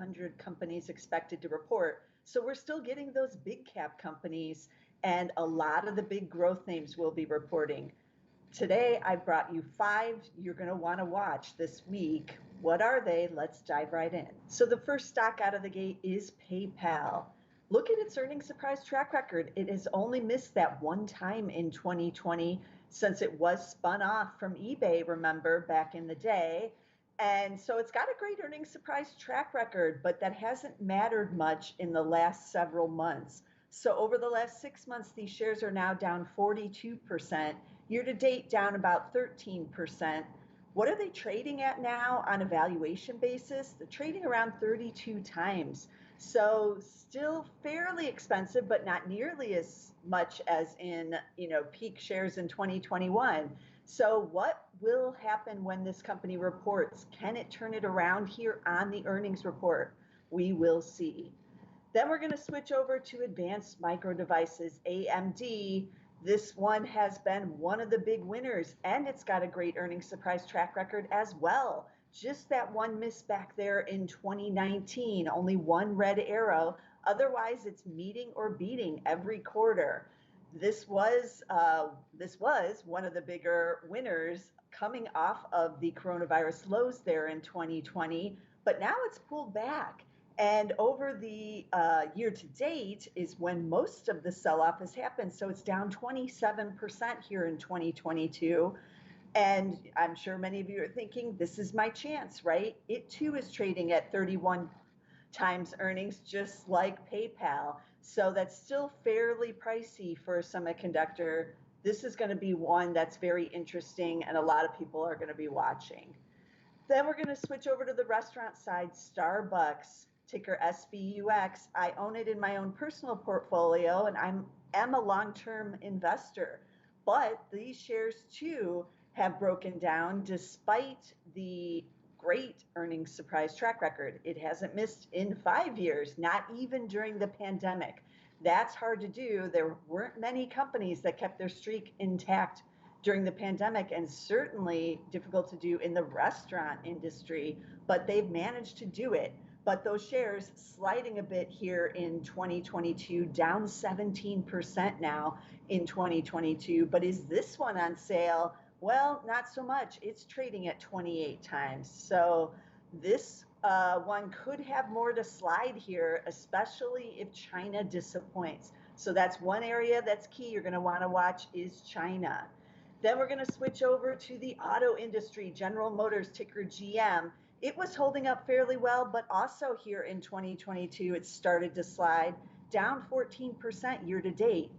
500 companies expected to report. So we're still getting those big cap companies, and a lot of the big growth names will be reporting. Today, I brought you 5 you're going to want to watch this week. What are they? Let's dive right in. So the first stock out of the gate is PayPal. Look at its earnings surprise track record. It has only missed that one time in 2020 since it was spun off from eBay, remember, back in the day. And so it's got a great earnings surprise track record, but that hasn't mattered much in the last several months. So over the last 6 months, these shares are now down 42%. Year to date, down about 13%. What are they trading at now on a valuation basis? They're trading around 32 times. So still fairly expensive, but not nearly as much as in, peak shares in 2021. So what will happen when this company reports? Can it turn it around here on the earnings report? We will see. Then we're going to switch over to Advanced Micro Devices, AMD. This one has been one of the big winners, and it's got a great earnings surprise track record as well. Just that one miss back there in 2019, only one red arrow. Otherwise, it's meeting or beating every quarter. This was one of the bigger winners coming off of the coronavirus lows there in 2020, but now it's pulled back. And over the year to date is when most of the sell-off has happened. So it's down 27% here in 2022. And I'm sure many of you are thinking, this is my chance, right? It too is trading at 31 times earnings, just like PayPal. So that's still fairly pricey for a semiconductor. This is going to be one that's very interesting, and a lot of people are going to be watching. Then we're going to switch over to the restaurant side, Starbucks. Ticker SBUX. I own it in my own personal portfolio, and am a long-term investor. But these shares too have broken down despite the great earnings surprise track record. It hasn't missed in 5 years, not even during the pandemic. That's hard to do. There weren't many companies that kept their streak intact during the pandemic, and certainly difficult to do in the restaurant industry, but they've managed to do it. But those shares sliding a bit here in 2022, down 17% now in 2022. But is this one on sale? Well, not so much. It's trading at 28 times. So this one could have more to slide here, especially if China disappoints. So that's one area that's key you're going to want to watch is China. Then we're going to switch over to the auto industry, General Motors, ticker GM. It was holding up fairly well, but also here in 2022, it started to slide down 14% year to date.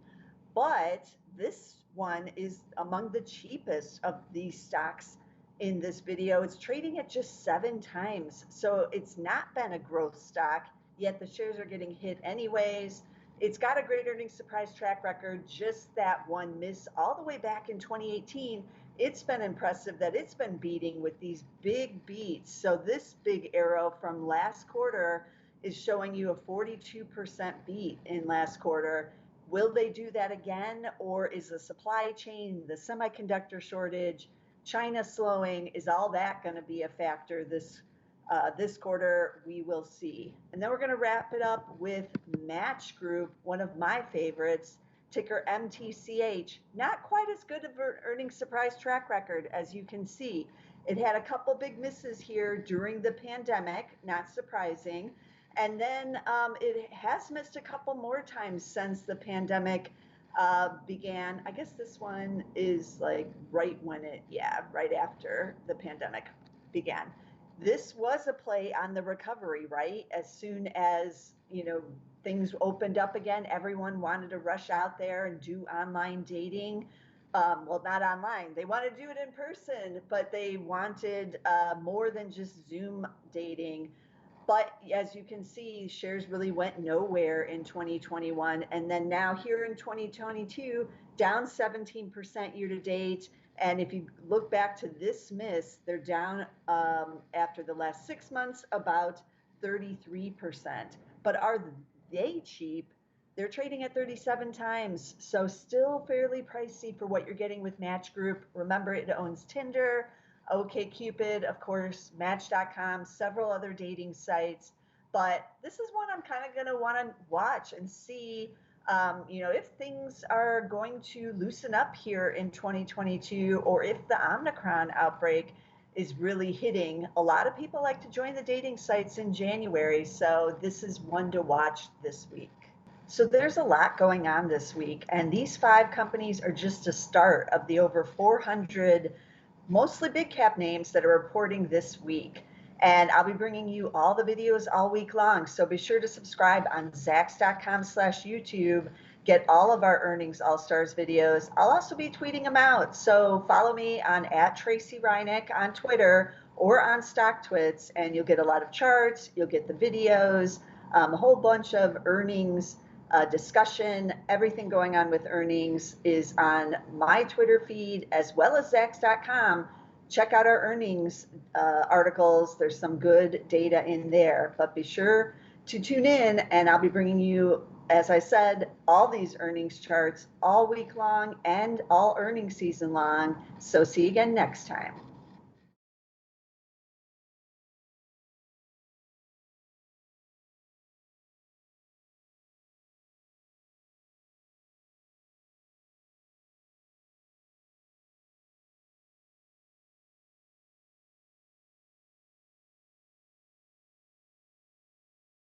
But this one is among the cheapest of these stocks in this video. It's trading at just 7 times. So it's not been a growth stock, yet the shares are getting hit anyways. It's got a great earnings surprise track record, just that one miss all the way back in 2018. It's been impressive that it's been beating with these big beats. So this big arrow from last quarter is showing you a 42% beat in last quarter. Will they do that again? Or is the supply chain, the semiconductor shortage, China slowing, is all that going to be a factor this quarter? We will see. And then we're going to wrap it up with Match Group, one of my favorites, ticker MTCH. Not quite as good of an earnings surprise track record, as you can see. It had a couple big misses here during the pandemic, not surprising. And then it has missed a couple more times since the pandemic began. I guess this one is like right after the pandemic began. This was a play on the recovery, right? As soon as, things opened up again, everyone wanted to rush out there and do online dating. Well, not online. They wanted to do it in person, but they wanted more than just Zoom dating. But as you can see, shares really went nowhere in 2021. And then now here in 2022, down 17% year to date. And if you look back to this miss, they're down after the last 6 months about 33%. But are they cheap? They're trading at 37 times. So still fairly pricey for what you're getting with Match Group. Remember, it owns Tinder, OkCupid, of course, Match.com, several other dating sites. but this is one I'm kind of going to want to watch and see, if things are going to loosen up here in 2022, or if the Omicron outbreak is really hitting. A lot of people like to join the dating sites in January, so this is one to watch this week. So there's a lot going on this week, and these 5 companies are just a start of the over 400 mostly big cap names that are reporting this week. And I'll be bringing you all the videos all week long. So be sure to subscribe on Zacks.com/YouTube. Get all of our earnings all stars videos. I'll also be tweeting them out. So follow me on @TracyRynick on Twitter or on StockTwits, and you'll get a lot of charts. You'll get the videos, a whole bunch of earnings discussion. Everything going on with earnings is on my Twitter feed as well as Zacks.com. Check out our earnings articles. There's some good data in there, but be sure to tune in, and I'll be bringing you, as I said, all these earnings charts all week long and all earnings season long. So see you again next time.